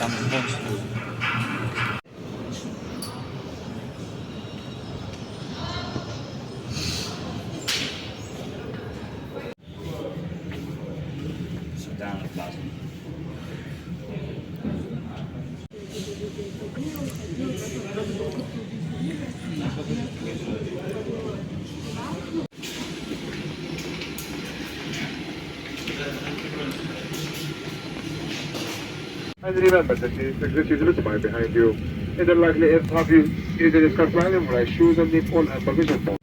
Там бокс. Сюда на базу. And remember that the exit is visible behind you. In the likely event of you either discuss line or shoes and the phone and provision phone.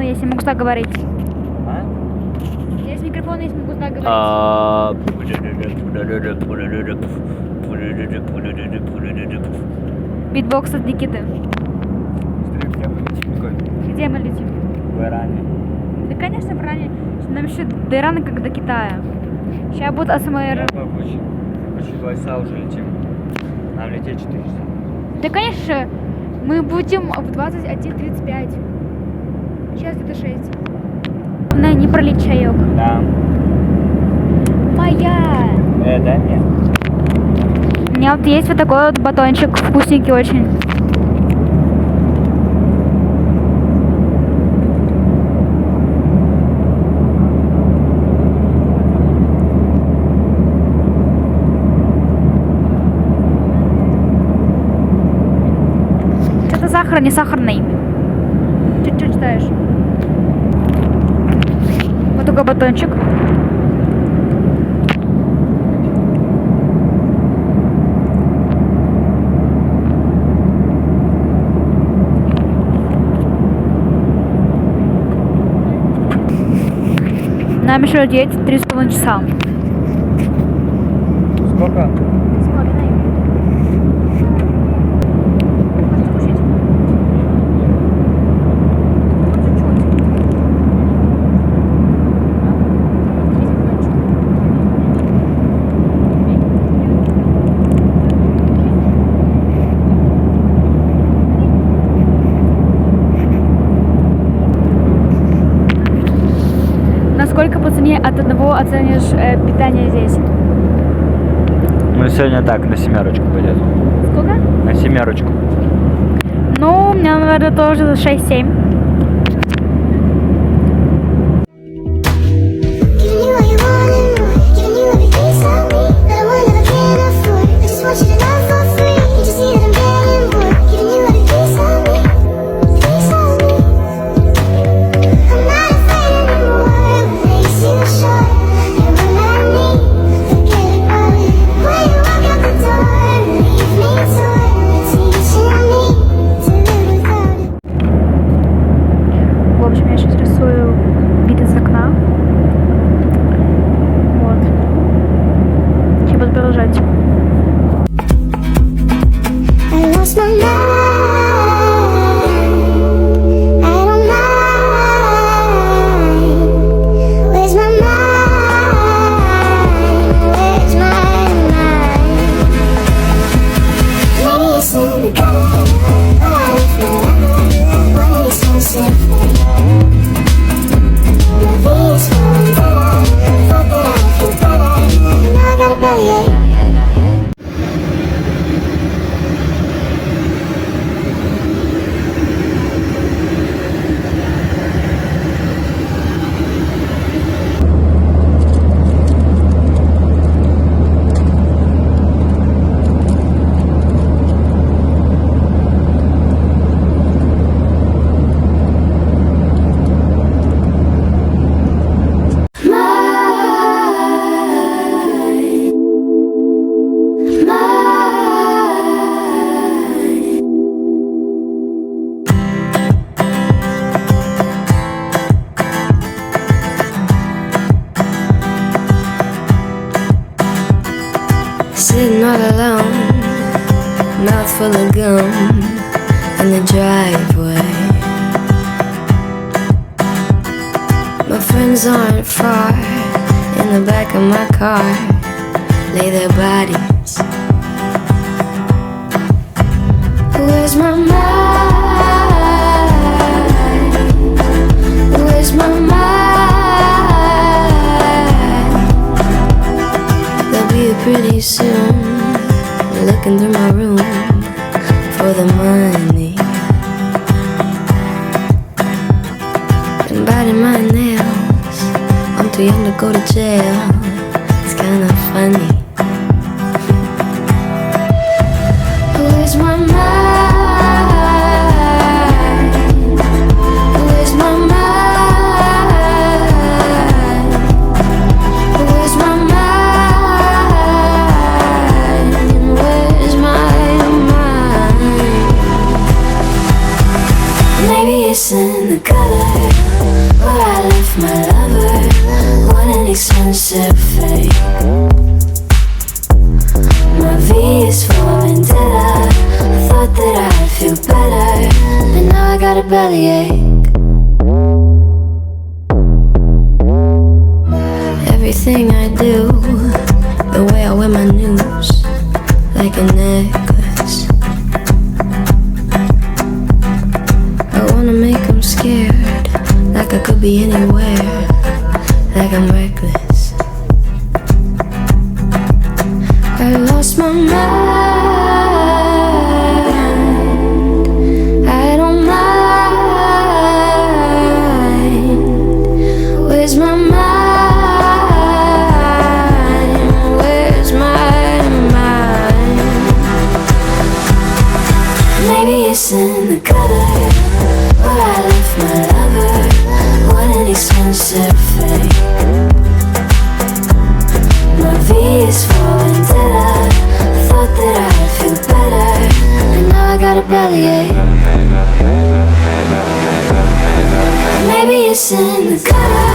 Если могу так говорить. А? Есть микрофон, если могу так говорить. Битбокс от Никиты. Где мы летим? В Иране. Да, конечно, в Иране. Нам еще до Ирана, как до Китая. Сейчас будет АСМР. Почти 2 часа уже летим. Нам лететь 4 часа. Да, конечно. Мы будем в 21:35. Сейчас где-то 6. Не пролить чаек. Да. Моя. Да, нет. У меня вот есть вот такой вот батончик, вкусненький очень. Что-то сахар, не сахарный. Чуть-чуть читаешь. Вот такой батончик. Нам еще лететь 3,5 часа. Сколько? Насколько по цене от одного оценишь питание здесь? Ну сегодня так, на 7 пойдет. Сколько? На 7. Ну, у меня, наверное, тоже 6-7. alone, mouth full of gum in the driveway. My friends aren't far, in the back of my car lay their bodies. Where's my mind? Where's my mind? They'll be here pretty soon, looking through my room for the money and biting my nails. I'm too young to go to jail. It's kinda funny. Where's my mind? Where's my mind? Where's my mind? Where's my mind? Maybe it's in the gutter where I left my lover. What an expensive fate. My V is for vendetta. I thought that I'd feel better, and now I got a bellyache. Everything I do, the way I wear my news, like a necklace. I wanna make them scared, like I could be anywhere, like I'm reckless. I lost my mind. I don't mind. Where's my mind? Where's my mind? Maybe it's in the gutter where I left my lover. What an expensive fate. My V is for vendetta. I thought that I'd feel better, and now I got a bellyache. Maybe it's in the gutter.